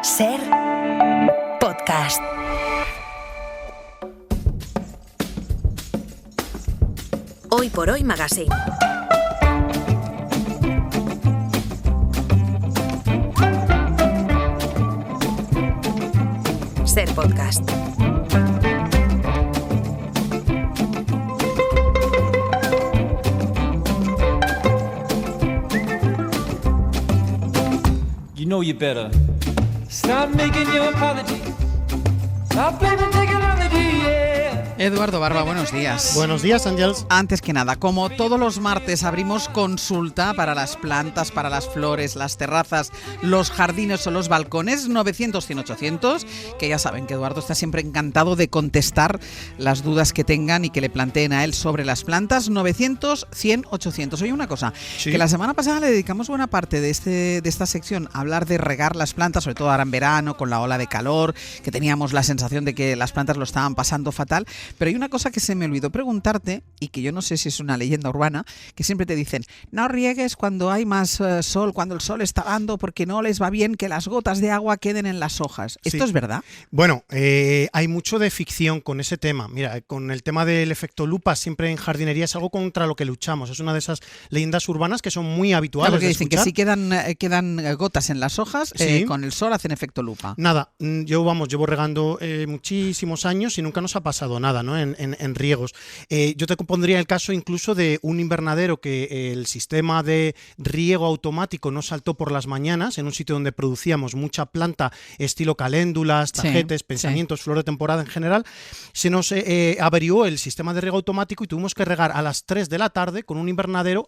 Ser podcast. Hoy por Hoy Magazine. Ser podcast. You know you better stop making your apology. Stop blaming technology, yeah. Eduardo Barba, buenos días. Buenos días, Ángels. Antes que nada, como todos los martes abrimos consulta para las plantas, para las flores, las terrazas, los jardines o los balcones, 900-100-800, que ya saben que Eduardo está siempre encantado de contestar las dudas que tengan y que le planteen a él sobre las plantas, 900-100-800. Oye, una cosa, Sí. que la semana pasada le dedicamos buena parte de esta sección a hablar de regar las plantas, sobre todo ahora en verano, con la ola de calor, que teníamos la sensación de que las plantas lo estaban pasando fatal. Pero hay una cosa que se me olvidó preguntarte y que yo no sé si es una leyenda urbana, que siempre te dicen, no riegues cuando hay más sol, cuando el sol está dando, porque no les va bien que las gotas de agua queden en las hojas. ¿Esto es verdad? Bueno, hay mucho de ficción con ese tema. Mira, con el tema del efecto lupa, siempre en jardinería es algo contra lo que luchamos. Es una de esas leyendas urbanas que son muy habituales. Claro, que de dicen que escuchar. si quedan gotas en las hojas, Sí. con el sol hacen efecto lupa. Nada, llevo regando muchísimos años y nunca nos ha pasado nada, ¿no? En riegos. Yo te pondría el caso incluso de un invernadero que el sistema de riego automático no saltó por las mañanas en un sitio donde producíamos mucha planta estilo caléndulas, Sí, tajetes, pensamientos, flor de temporada en general. Se nos averió el sistema de riego automático y tuvimos que regar a las 3 de la tarde con un invernadero.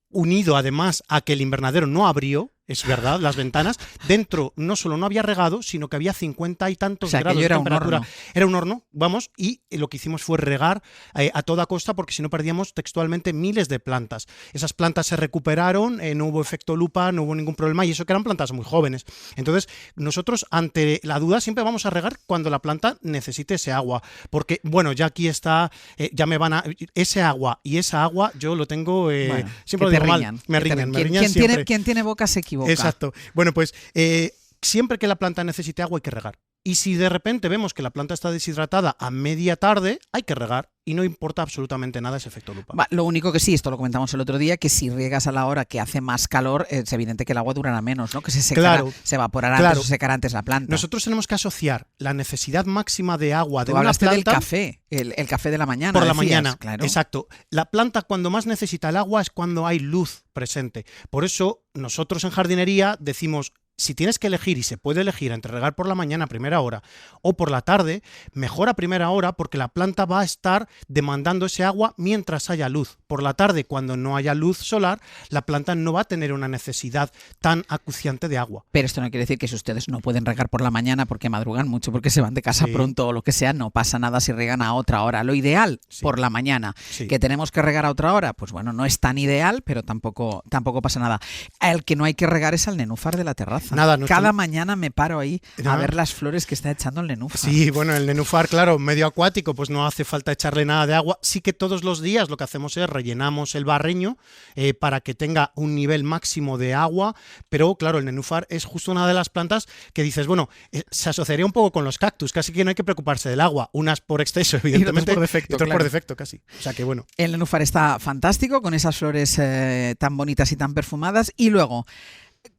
Unido además a que el invernadero no abrió, es verdad, las ventanas, dentro no solo no había regado, sino que había 50 y tantos grados de temperatura. Era un horno, vamos, y lo que hicimos fue regar a toda costa porque si no perdíamos textualmente miles de plantas. Esas plantas se recuperaron, no hubo efecto lupa, no hubo ningún problema y eso que eran plantas muy jóvenes. Entonces, nosotros ante la duda siempre vamos a regar cuando la planta necesite ese agua, porque, bueno, ya aquí está, ya me van a... Ese agua y esa agua yo lo tengo, siempre lo digo mal, me riñan siempre. Quien tiene boca se equivoca. Exacto. Bueno, pues siempre que la planta necesite agua hay que regar. Y si de repente vemos que la planta está deshidratada a media tarde, hay que regar y no importa absolutamente nada ese efecto lupa. Lo único que sí, esto lo comentamos el otro día, que si riegas a la hora que hace más calor, es evidente que el agua durará menos, ¿no? Que se secará, se evaporará antes o secará antes la planta. Nosotros tenemos que asociar la necesidad máxima de agua de Tú una hablaste planta... del café, el café de la mañana. Por la decías, mañana, claro. Exacto. La planta cuando más necesita el agua es cuando hay luz presente. Por eso nosotros en jardinería decimos... Si tienes que elegir, y se puede elegir entre regar por la mañana a primera hora o por la tarde, mejor a primera hora porque la planta va a estar demandando ese agua mientras haya luz. Por la tarde, cuando no haya luz solar, la planta no va a tener una necesidad tan acuciante de agua. Pero esto no quiere decir que si ustedes no pueden regar por la mañana porque madrugan mucho, porque se van de casa pronto o lo que sea, no pasa nada si regan a otra hora. Lo ideal, por la mañana. Que tenemos que regar a otra hora, pues bueno, no es tan ideal, pero tampoco pasa nada. El que no hay que regar es al nenúfar de la terraza. Cada mañana me paro ahí a ver las flores que está echando el nenúfar. Sí, bueno, el nenúfar, claro, medio acuático, pues no hace falta echarle nada de agua. Sí que todos los días lo que hacemos es rellenamos el barreño para que tenga un nivel máximo de agua, pero claro, el nenúfar es justo una de las plantas que dices, bueno, se asociaría un poco con los cactus, casi que no hay que preocuparse del agua, unas por exceso, evidentemente, y otras por defecto, casi. O sea que bueno. El nenúfar está fantástico, con esas flores tan bonitas y tan perfumadas, y luego...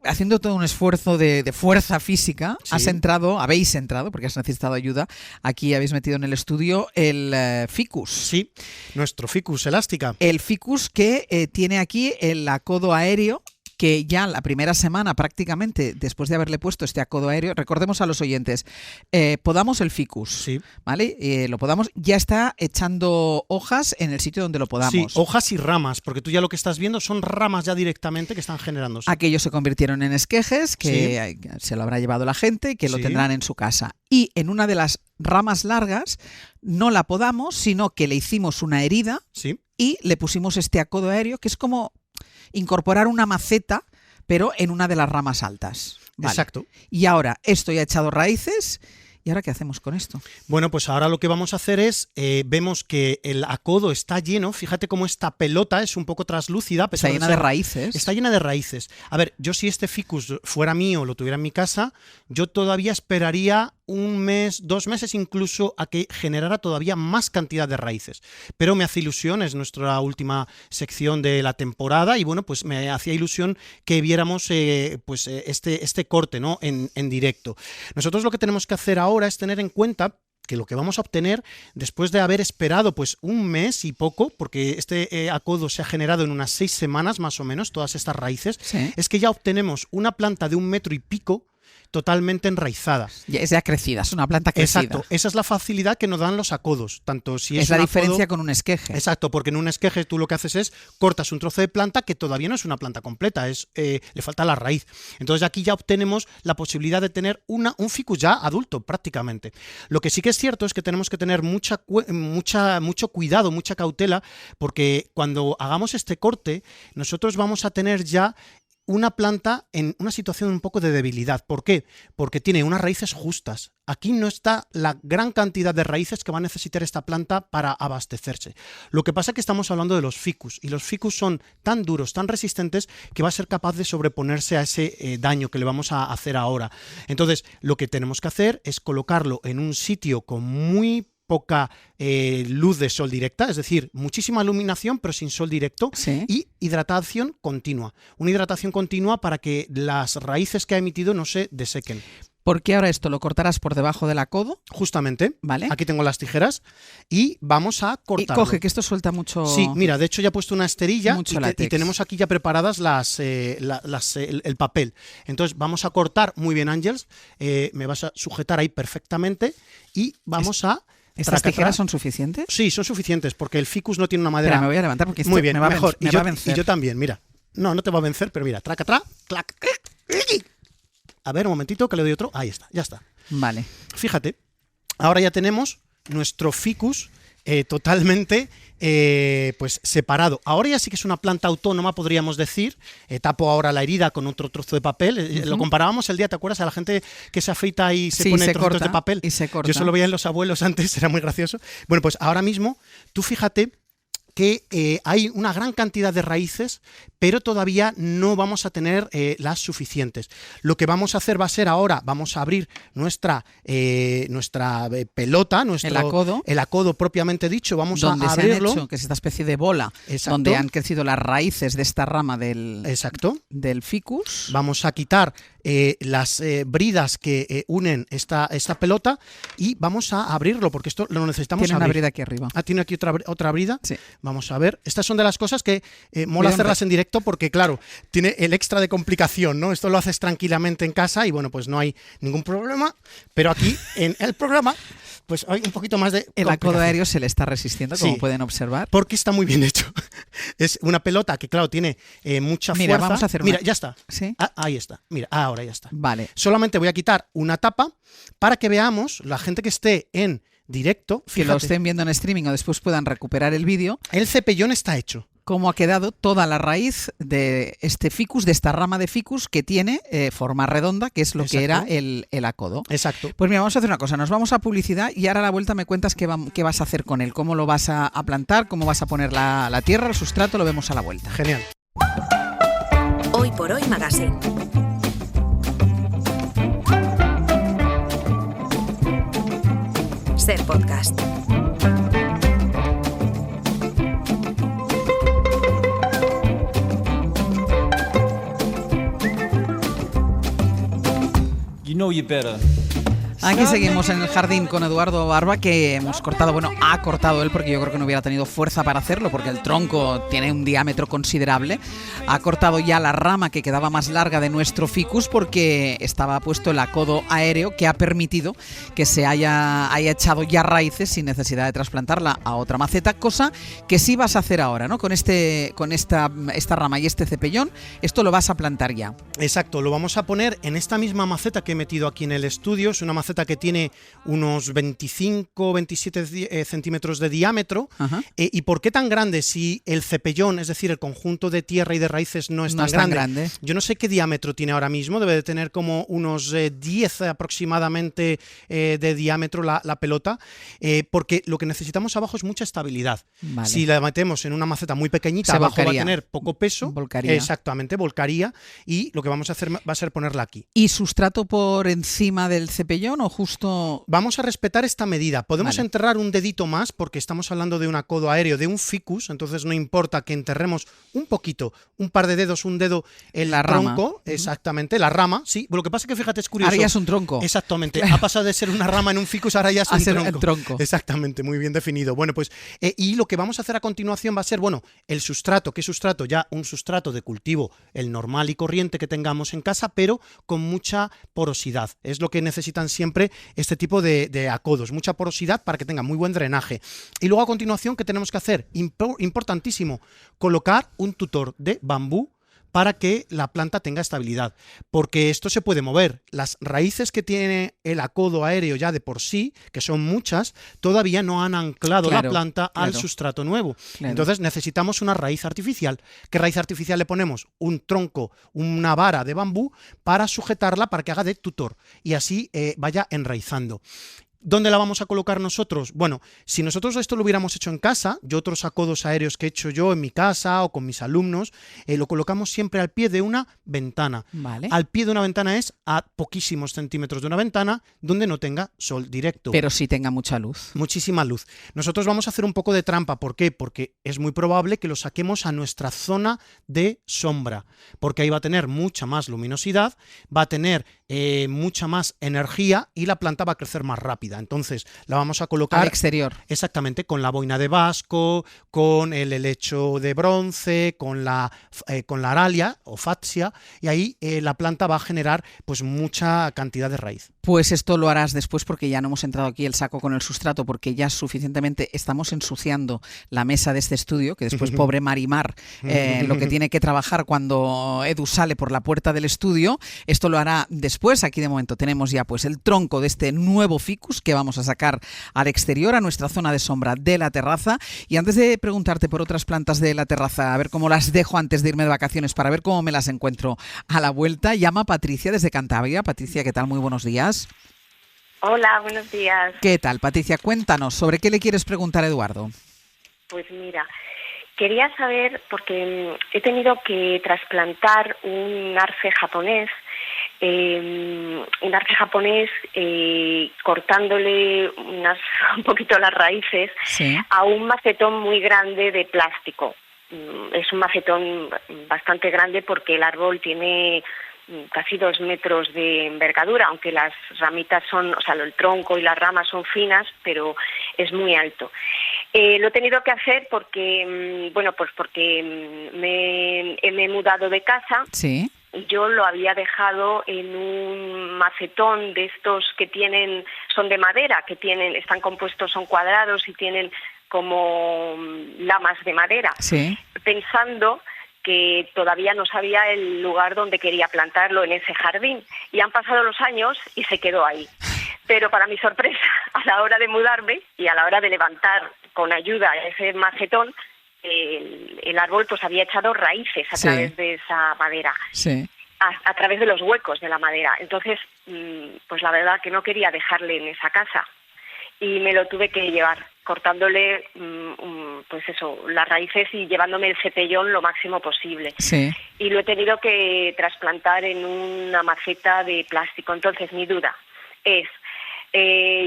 Haciendo todo un esfuerzo de fuerza física, habéis entrado, porque has necesitado ayuda, aquí habéis metido en el estudio el ficus. Sí, nuestro ficus elástica. El ficus que tiene aquí el acodo aéreo, que ya la primera semana prácticamente, después de haberle puesto este acodo aéreo, recordemos a los oyentes, podamos el ficus, ¿vale? Lo podamos, ya está echando hojas en el sitio donde lo podamos. Sí, hojas y ramas, porque tú ya lo que estás viendo son ramas ya directamente que están generándose. Aquellos se convirtieron en esquejes, que se lo habrá llevado la gente, que lo tendrán en su casa. Y en una de las ramas largas no la podamos, sino que le hicimos una herida y le pusimos este acodo aéreo, que es como... incorporar una maceta, pero en una de las ramas altas. Vale. Exacto. Y ahora esto ya ha echado raíces ¿Y ahora qué hacemos con esto? Bueno, pues ahora lo que vamos a hacer es, vemos que el acodo está lleno, fíjate cómo esta pelota es un poco translúcida. A pesar Está llena de raíces. Está llena de raíces. A ver, yo si este ficus fuera mío, lo tuviera en mi casa, yo todavía esperaría 1 mes, 2 meses incluso a que generara todavía más cantidad de raíces. Pero me hace ilusión, es nuestra última sección de la temporada y bueno, pues me hacía ilusión que viéramos este corte, ¿no? en directo. Nosotros lo que tenemos que hacer ahora es tener en cuenta que lo que vamos a obtener después de haber esperado pues 1 mes y poco, porque este acodo se ha generado en unas 6 semanas más o menos, todas estas raíces, Sí. es que ya obtenemos una planta de 1 metro y pico totalmente enraizada. Ya es ya crecida, es una planta crecida. Exacto, esa es la facilidad que nos dan los acodos, tanto si Es la un diferencia acodo- con un esqueje. Exacto, porque en un esqueje tú lo que haces es cortas un trozo de planta que todavía no es una planta completa, le falta la raíz. Entonces aquí ya obtenemos la posibilidad de tener un ficus ya adulto prácticamente. Lo que sí que es cierto es que tenemos que tener mucho cuidado, mucha cautela, porque cuando hagamos este corte nosotros vamos a tener ya una planta en una situación un poco de debilidad. ¿Por qué? Porque tiene unas raíces justas. Aquí no está la gran cantidad de raíces que va a necesitar esta planta para abastecerse. Lo que pasa es que estamos hablando de los ficus, y los ficus son tan duros, tan resistentes, que va a ser capaz de sobreponerse a ese daño que le vamos a hacer ahora. Entonces, lo que tenemos que hacer es colocarlo en un sitio con muy poca luz de sol directa, es decir, muchísima iluminación pero sin sol directo, Sí. y hidratación continua. Una hidratación continua para que las raíces que ha emitido no se desequen. ¿Por qué ahora esto lo cortarás por debajo del acodo? Justamente, Vale. aquí tengo las tijeras y vamos a Y cortarlo. coge, que esto suelta mucho. Sí, mira, de hecho ya he puesto una esterilla Mucho y látex. tenemos aquí ya preparadas el papel. Entonces vamos a cortar muy bien, Ángels, me vas a sujetar ahí perfectamente y vamos a... ¿Estas tracatrá. tijeras son suficientes? Sí, son suficientes porque el ficus no tiene una madera... Espera, me voy a levantar porque esto Muy bien, me va mejor. me Y va a yo, vencer. y yo también, mira. No te va a vencer, pero mira, tracatrá, clac. A ver, un momentito que le doy otro. Ahí está, ya está. Vale. Fíjate, ahora ya tenemos nuestro ficus totalmente pues separado. Ahora ya sí que es una planta autónoma, podríamos decir. Tapo ahora la herida con otro trozo de papel. Lo comparábamos el día, ¿te acuerdas? A la gente que se afeita y se Sí, pone se trocitos corta de papel. y se corta. Yo eso lo veía en los abuelos antes, era muy gracioso. Bueno, pues ahora mismo, tú fíjate que hay una gran cantidad de raíces, pero todavía no vamos a tener las suficientes. Lo que vamos a hacer va a ser ahora, vamos a abrir nuestra pelota, el acodo propiamente dicho, vamos donde a se abrirlo. han hecho, que es esta especie de bola, Exacto. donde han crecido las raíces de esta rama Exacto. del ficus. Vamos a quitar las bridas que unen esta pelota y vamos a abrirlo, porque esto lo necesitamos Tiene una abrir. brida aquí arriba. Tiene aquí otra brida. Sí. Vamos a ver. Estas son de las cosas que mola hacerlas en directo porque, claro, tiene el extra de complicación, ¿no? Esto lo haces tranquilamente en casa y, bueno, pues no hay ningún problema. Pero aquí, en el programa, pues hay un poquito más de El acodo complicación. aéreo se le está resistiendo, como Sí. pueden observar. Porque está muy bien hecho. Es una pelota que, claro, tiene mucha Mira, fuerza. vamos a hacer Mira, una- ya está. ¿Sí? Ahí está. Mira, ahora ya está. Vale. Solamente voy a quitar una tapa para que veamos, la gente que esté en directo, Que lo fíjate, estén viendo en streaming o después puedan recuperar el vídeo, el cepellón está hecho. cómo ha quedado toda la raíz de este ficus, de esta rama de ficus que tiene forma redonda, que es lo que era Exacto. el acodo. Exacto. Pues mira, vamos a hacer una cosa, nos vamos a publicidad y ahora a la vuelta me cuentas qué vas a hacer con él, cómo lo vas a plantar, cómo vas a poner la tierra, el sustrato, lo vemos a la vuelta. Genial. Hoy por Hoy Magazine. Ser podcast. You know you better. Aquí seguimos en el jardín con Eduardo Barba, que hemos cortado, bueno, ha cortado él porque yo creo que no hubiera tenido fuerza para hacerlo, porque el tronco tiene un diámetro considerable. Ha cortado ya la rama que quedaba más larga de nuestro ficus porque estaba puesto el acodo aéreo que ha permitido que se haya echado ya raíces sin necesidad de trasplantarla a otra maceta, cosa que sí vas a hacer ahora, ¿no? Con esta rama y este cepellón, esto lo vas a plantar ya. Exacto, lo vamos a poner en esta misma maceta que he metido aquí en el estudio. Es una maceta maceta que tiene unos 25, 27 centímetros de diámetro. ¿Y por qué tan grande si el cepellón, es decir, el conjunto de tierra y de raíces no es tan grande? Yo no sé qué diámetro tiene ahora mismo, debe de tener como unos 10 aproximadamente de diámetro la pelota, porque lo que necesitamos abajo es mucha estabilidad. Vale. Si la metemos en una maceta muy pequeñita, abajo va a tener poco peso. Volcaría. Exactamente, volcaría, y lo que vamos a hacer va a ser ponerla aquí. ¿Y sustrato por encima del cepellón o justo...? Vamos a respetar esta medida. Podemos enterrar un dedito más porque estamos hablando de un acodo aéreo, de un ficus, entonces no importa que enterremos un poquito, un par de dedos, un dedo, el tronco, exactamente, la rama, sí. Lo que pasa es que fíjate, es curioso. Ahora ya es un tronco. Exactamente, ha pasado de ser una rama en un ficus, ahora ya es un tronco. El tronco. Exactamente, muy bien definido. Bueno, pues, y lo que vamos a hacer a continuación va a ser, bueno, el sustrato. ¿Qué sustrato? Ya un sustrato de cultivo, el normal y corriente que tengamos en casa, pero con mucha porosidad. Es lo que necesitan siempre este tipo de acodos, mucha porosidad para que tenga muy buen drenaje. Y luego a continuación, ¿qué tenemos que hacer? Importantísimo, colocar un tutor de bambú para que la planta tenga estabilidad, porque esto se puede mover. Las raíces que tiene el acodo aéreo ya de por sí, que son muchas, todavía no han anclado la planta al sustrato nuevo. Entonces necesitamos una raíz artificial. ¿Qué raíz artificial le ponemos? Un tronco, una vara de bambú para sujetarla, para que haga de tutor y así vaya enraizando. ¿Dónde la vamos a colocar nosotros? Bueno, si nosotros esto lo hubiéramos hecho en casa, yo otros acodos aéreos que he hecho yo en mi casa o con mis alumnos, lo colocamos siempre al pie de una ventana. Vale. Al pie de una ventana es a poquísimos centímetros de una ventana donde no tenga sol directo. Pero sí tenga mucha luz. Muchísima luz. Nosotros vamos a hacer un poco de trampa. ¿Por qué? Porque es muy probable que lo saquemos a nuestra zona de sombra, porque ahí va a tener mucha más luminosidad, va a tener mucha más energía y la planta va a crecer más rápida. Entonces la vamos a colocar al exterior. Exactamente, con la boina de Basco, con el helecho de bronce, con la aralia o fatsia, y ahí la planta va a generar pues mucha cantidad de raíz. Pues esto lo harás después, porque ya no hemos entrado aquí el saco con el sustrato, porque ya suficientemente estamos ensuciando la mesa de este estudio, que después pobre Marimar lo que tiene que trabajar cuando Edu sale por la puerta del estudio. Esto lo hará después. Aquí de momento tenemos ya pues el tronco de este nuevo ficus que vamos a sacar al exterior, a nuestra zona de sombra de la terraza. Y antes de preguntarte por otras plantas de la terraza, a ver cómo las dejo antes de irme de vacaciones, para ver cómo me las encuentro a la vuelta, llama Patricia desde Cantabria. Patricia, ¿qué tal? Muy buenos días. Hola, buenos días. ¿Qué tal, Patricia? Cuéntanos, ¿sobre qué le quieres preguntar a Eduardo? Pues mira, quería saber, porque he tenido que trasplantar un arce japonés, cortándole un poquito las raíces, sí, a un macetón muy grande de plástico. Es un macetón bastante grande porque el árbol tiene casi 2 metros de envergadura, aunque las ramitas son, o sea, el tronco y las ramas son finas, pero es muy alto. Lo he tenido que hacer porque, porque me he mudado de casa. Sí. Yo lo había dejado en un macetón de estos que son de madera, están compuestos, son cuadrados y tienen como lamas de madera, sí, pensando que todavía no sabía el lugar donde quería plantarlo en ese jardín. Y han pasado los años y se quedó ahí. Pero para mi sorpresa, a la hora de mudarme y a la hora de levantar con ayuda ese macetón, el árbol pues había echado raíces a través de esa madera, sí, a través de los huecos de la madera. Entonces, pues la verdad que no quería dejarle en esa casa y me lo tuve que llevar, cortándole pues eso, las raíces y llevándome el cepellón lo máximo posible. Sí. Y lo he tenido que trasplantar en una maceta de plástico. Entonces mi duda es,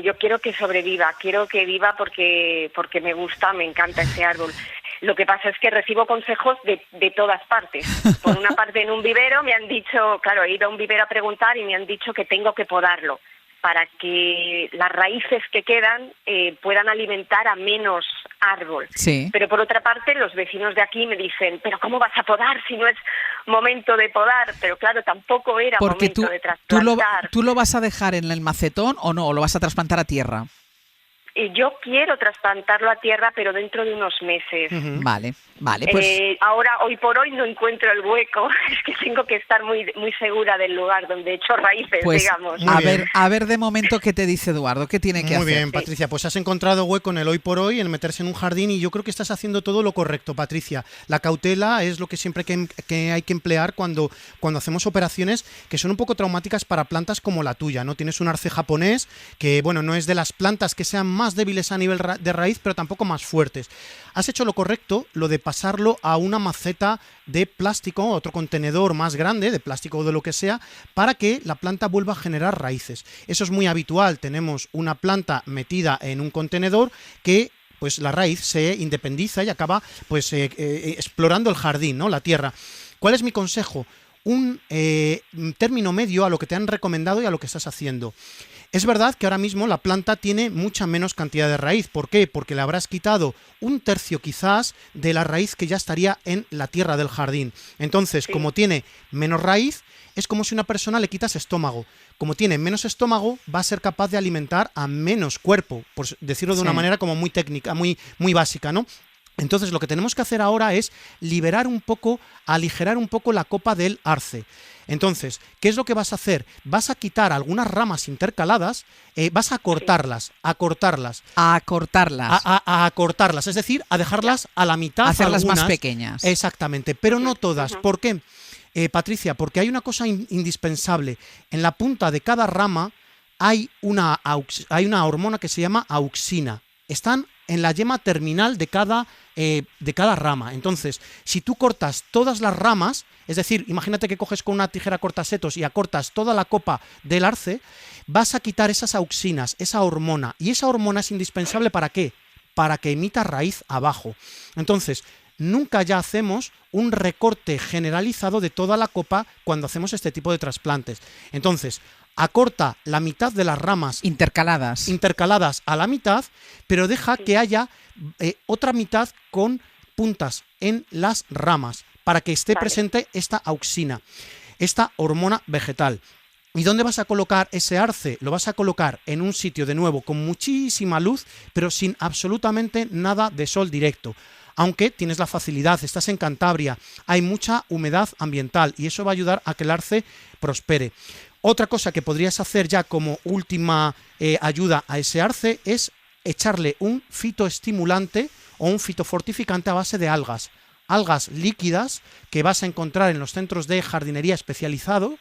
yo quiero que sobreviva, quiero que viva porque me gusta, me encanta ese árbol. Lo que pasa es que recibo consejos de todas partes. Por una parte, en un vivero me han dicho, claro, he ido a un vivero a preguntar y me han dicho que tengo que podarlo para que las raíces que quedan puedan alimentar a menos árbol. Sí. Pero por otra parte, los vecinos de aquí me dicen, ¿pero cómo vas a podar si no es momento de podar? Pero claro, tampoco era momento de trasplantar. ¿Tú lo vas a dejar en el macetón o no? ¿O lo vas a trasplantar a tierra? yo quiero trasplantarlo a tierra, pero dentro de unos meses. Vale, pues Ahora, hoy por hoy, no encuentro el hueco. Es que tengo que estar muy segura del lugar donde he hecho raíces, pues digamos. a ver de momento qué te dice Eduardo, qué tiene que hacer. Muy bien, Patricia, pues has encontrado hueco en el hoy por hoy, en meterse en un jardín, y yo creo que estás haciendo todo lo correcto, Patricia. La cautela es lo que siempre que hay que emplear cuando hacemos operaciones que son un poco traumáticas para plantas como la tuya, ¿no? Tienes un arce japonés que, bueno, no es de las plantas que sean más débiles a nivel de raíz, pero tampoco más fuertes. Has hecho lo correcto, lo de pasarlo a una maceta de plástico, otro contenedor más grande, de plástico o de lo que sea, para que la planta vuelva a generar raíces. Eso es muy habitual. Tenemos una planta metida en un contenedor que, pues, la raíz se independiza y acaba, pues, explorando el jardín, ¿no? La tierra. ¿Cuál es mi consejo? Un término medio a lo que te han recomendado y a lo que estás haciendo. Es verdad que ahora mismo la planta tiene mucha menos cantidad de raíz. ¿Por qué? Porque le habrás quitado un tercio quizás de la raíz que ya estaría en la tierra del jardín. Entonces, como tiene menos raíz, es como si a una persona le quitas estómago. Como tiene menos estómago, va a ser capaz de alimentar a menos cuerpo, por decirlo de una manera como muy técnica, muy básica, ¿no? Entonces, lo que tenemos que hacer ahora es aligerar un poco la copa del arce. Entonces, ¿qué es lo que vas a hacer? Vas a quitar algunas ramas intercaladas, vas a cortarlas. A cortarlas, es decir, a dejarlas a la mitad. Hacerlas algunas, más pequeñas. Exactamente, pero no todas. ¿Por qué? Patricia, porque hay una cosa indispensable. En la punta de cada rama hay una hormona que se llama auxina. Están en la yema terminal de cada rama. Entonces, si tú cortas todas las ramas, es decir, imagínate que coges con una tijera cortasetos y acortas toda la copa del arce, vas a quitar esas auxinas, esa hormona. Y esa hormona es indispensable ¿para qué? Para que emita raíz abajo. Entonces, nunca ya hacemos un recorte generalizado de toda la copa cuando hacemos este tipo de trasplantes. Entonces, acorta la mitad de las ramas intercaladas a la mitad, pero deja que haya otra mitad con puntas en las ramas para que esté presente esta auxina, esta hormona vegetal. ¿Y dónde vas a colocar ese arce? Lo vas a colocar en un sitio, de nuevo, con muchísima luz, pero sin absolutamente nada de sol directo. Aunque tienes la facilidad, estás en Cantabria, hay mucha humedad ambiental y eso va a ayudar a que el arce prospere. Otra cosa que podrías hacer ya como última ayuda a ese arce es echarle un fitoestimulante o un fitofortificante a base de algas. Algas líquidas que vas a encontrar en los centros de jardinería especializados,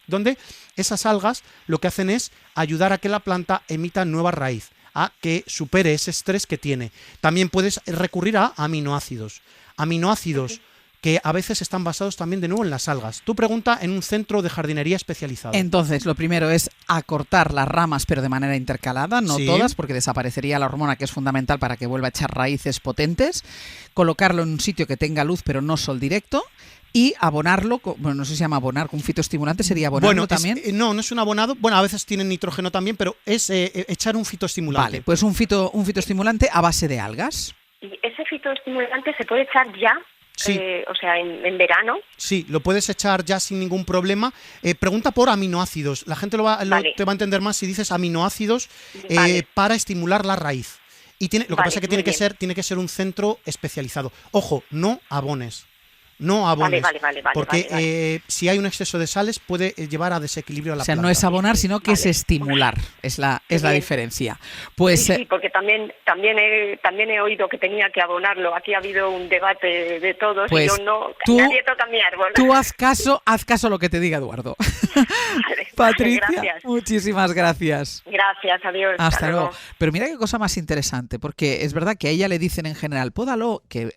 donde esas algas lo que hacen es ayudar a que la planta emita nueva raíz, a que supere ese estrés que tiene. También puedes recurrir a aminoácidos. Aminoácidos que a veces están basados también de nuevo en las algas. Tu pregunta en un centro de jardinería especializado. Entonces, lo primero es acortar las ramas, pero de manera intercalada, no todas, porque desaparecería la hormona que es fundamental para que vuelva a echar raíces potentes. Colocarlo en un sitio que tenga luz, pero no sol directo. Y abonarlo, bueno, no sé si se llama abonar, con un fitoestimulante sería abonarlo también. No es un abonado, bueno, a veces tienen nitrógeno también, pero es echar un fitoestimulante. Vale, pues un fitoestimulante a base de algas. ¿Y ese fitoestimulante se puede echar ya? Sí. O sea, en verano. Sí, lo puedes echar ya sin ningún problema. Pregunta por aminoácidos. La gente te va a entender más si dices aminoácidos para estimular la raíz. Y lo que pasa es que tiene que ser un centro especializado. Ojo, no abones. No abones, porque si hay un exceso de sales puede llevar a desequilibrio a la planta. O sea, no es abonar, sino que es estimular, es la diferencia. Pues sí, porque también he oído que tenía que abonarlo. Aquí ha habido un debate de todos y yo nadie toca mi árbol. Tú haz caso a lo que te diga Eduardo. Vale, Patricia, gracias. Muchísimas gracias. Gracias, adiós. Hasta luego. Pero mira qué cosa más interesante, porque es verdad que a ella le dicen en general, pódalo, que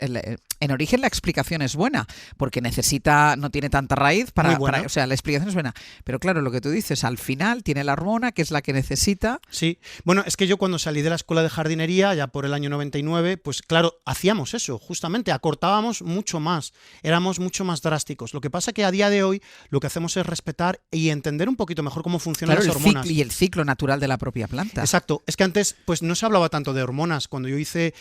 en origen la explicación es buena, porque no tiene tanta raíz o sea, la explicación es buena. Pero claro, lo que tú dices, al final tiene la hormona, que es la que necesita. Sí, bueno, es que yo cuando salí de la escuela de jardinería, ya por el año 99, pues claro, hacíamos eso, justamente, acortábamos mucho más, éramos mucho más drásticos. Lo que pasa que a día de hoy lo que hacemos es respetar y entender un poco poquito mejor cómo funcionan Claro, las el hormonas. ciclo y el ciclo natural de la propia planta. Exacto, es que antes pues no se hablaba tanto de hormonas. Cuando yo hice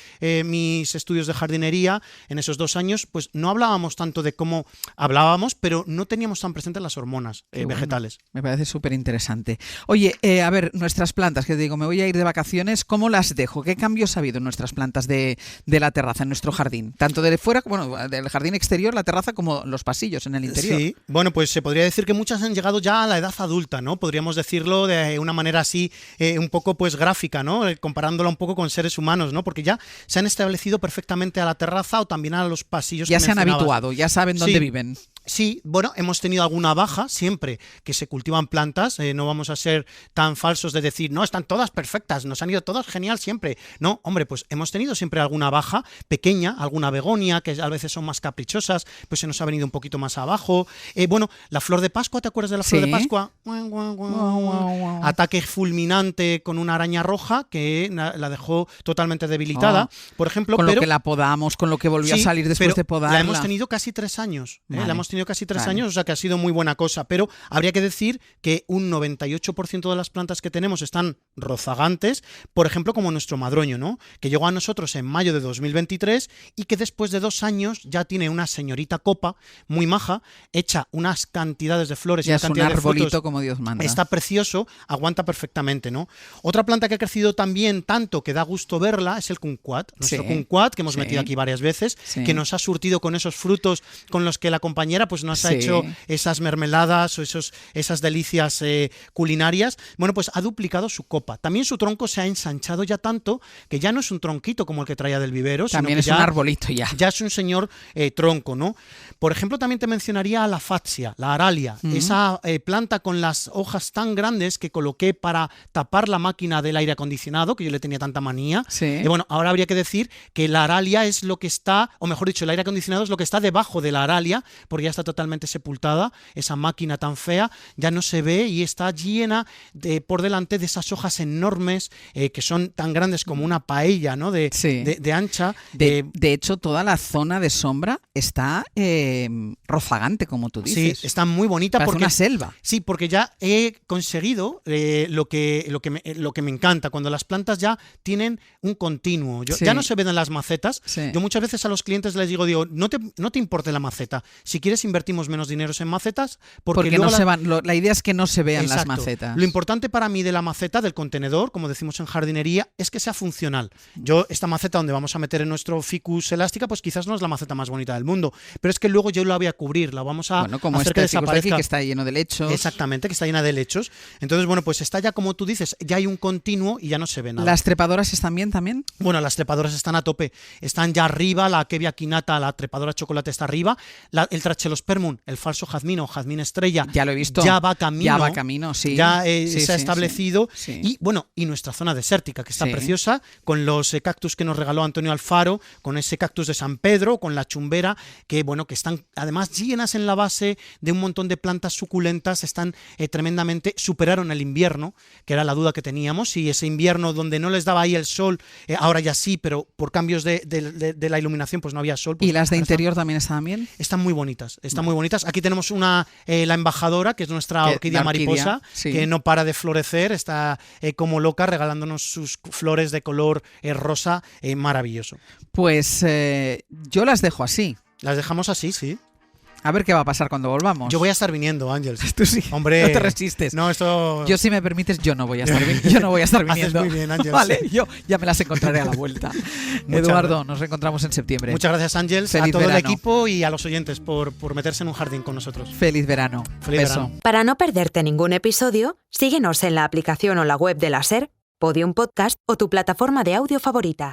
mis estudios de jardinería, en esos 2 años, pues no hablábamos tanto de cómo hablábamos, pero no teníamos tan presentes las hormonas Qué bueno. vegetales. Me parece súper interesante. Oye, a ver, nuestras plantas, que te digo, me voy a ir de vacaciones, ¿cómo las dejo? ¿Qué cambios ha habido en nuestras plantas de la terraza, en nuestro jardín? Tanto de fuera, bueno, del jardín exterior, la terraza, como los pasillos en el interior. Sí, bueno, pues se podría decir que muchas han llegado ya a la edad adulta, ¿no? Podríamos decirlo de una manera así, un poco pues gráfica, ¿no? Comparándola un poco con seres humanos, ¿no? Porque ya se han establecido perfectamente a la terraza o también a los pasillos. Ya que se han mencionabas. habituado, ya saben dónde Sí. viven. Sí, bueno, hemos tenido alguna baja siempre que se cultivan plantas, no vamos a ser tan falsos de decir, no, están todas perfectas, nos han ido todas genial siempre. No, hombre, pues hemos tenido siempre alguna baja pequeña, alguna begonia, que a veces son más caprichosas, pues se nos ha venido un poquito más abajo. Bueno, la flor de Pascua, ¿te acuerdas de la flor Sí. de Pascua? Guau, guau. Ataque fulminante con una araña roja que la dejó totalmente debilitada, por ejemplo. Con pero lo que la podamos, con lo que volvió Sí, a salir después pero de podarla. la hemos tenido casi 3 años. Vale. La hemos tenido casi 3 Vale. años, o sea que ha sido muy buena cosa. Pero habría que decir que un 98% de las plantas que tenemos están rozagantes, por ejemplo, como nuestro madroño, ¿no? Que llegó a nosotros en mayo de 2023 y que después de 2 años ya tiene una señorita copa muy maja, hecha unas cantidades de flores y Ya una es un cantidad de arbolito frutos. como Dios manda. Está precioso, aguanta perfectamente, ¿no? Otra planta que ha crecido también tanto que da gusto verla es el kumquat. Nuestro Sí, kumquat, que hemos sí. metido aquí varias veces, Sí. que nos ha surtido con esos frutos con los que la compañera pues nos ha Sí. hecho esas mermeladas o esas delicias culinarias. Bueno, pues ha duplicado su copa. También su tronco se ha ensanchado ya tanto que ya no es un tronquito como el que traía del vivero, También sino es que un ya arbolito ya. ya es un señor tronco, ¿no? Por ejemplo, también te mencionaría a la fatsia, la aralia, esa planta con las hojas tan grandes que coloqué para tapar la máquina del aire acondicionado, que yo le tenía tanta manía. Sí. Y bueno, ahora habría que decir que la aralia es lo que está, o mejor dicho, el aire acondicionado es lo que está debajo de la aralia, porque ya está totalmente sepultada, esa máquina tan fea, ya no se ve y está llena por delante de esas hojas enormes que son tan grandes como una paella, ¿no? De ancha. De hecho, toda la zona de sombra está rozagante, como tú dices. Sí, está muy bonita Parece porque una selva. Sí, porque ya he conseguido lo que me encanta, cuando las plantas ya tienen un continuo. Sí. Ya no se ven en las macetas. Sí. Yo muchas veces a los clientes les digo, no te importe la maceta. Si quieres invertimos menos dinero en macetas, porque no luego se van. La idea es que no se vean las Exacto. macetas. Lo importante para mí de la maceta, del contenedor, como decimos en jardinería, es que sea funcional. Yo, esta maceta donde vamos a meter en nuestro ficus elástica, pues quizás no es la maceta más bonita del mundo, pero es que luego yo la voy a cubrir, la vamos a como hacer que este ficus de aquí, desaparezca. que está lleno de lechos. Exactamente, que está llena de lechos. Entonces, bueno, pues está ya como tú dices, ya hay un continuo y ya no se ve nada. ¿Las trepadoras están bien también? Bueno, las trepadoras están a tope, están ya arriba, la Akevia quinata, la trepadora chocolate está arriba, el Trachelospermum, el falso jazmín o jazmín estrella, Ya lo he visto. ya va camino. Ya va camino, sí. Ya Sí, se ha sí, establecido. sí. Y bueno, y nuestra zona desértica, que está Sí. preciosa, con los cactus que nos regaló Antonio Alfaro, con ese cactus de San Pedro, con la chumbera, que bueno, que están además llenas en la base de un montón de plantas suculentas, están tremendamente, superaron el invierno, que era la duda que teníamos, y ese invierno donde no les daba ahí el sol, ahora ya sí, pero por cambios de la iluminación pues no había sol. Pues ¿Y las de ahora interior también estaban bien? están muy bonitas, están muy bonitas. Aquí tenemos la embajadora, que es nuestra orquídea la orquídea, mariposa, sí. que no para de florecer, está como loca regalándonos sus flores de color rosa, maravilloso. Pues yo las dejo así. Las dejamos así, sí. A ver qué va a pasar cuando volvamos. Yo voy a estar viniendo, Ángels. Tú sí. Hombre, no te resistes. No, esto... Yo, si me permites, yo no voy a estar, yo no voy a estar viniendo. Haces muy bien, Ángels. Vale, yo ya me las encontraré a la vuelta. Eduardo, nos reencontramos en septiembre. Muchas gracias, Ángels, a Feliz todo verano. el equipo y a los oyentes por meterse en un jardín con nosotros. Feliz verano. Feliz Beso. verano. Para no perderte ningún episodio, síguenos en la aplicación o la web de la SER, Podium Podcast o tu plataforma de audio favorita.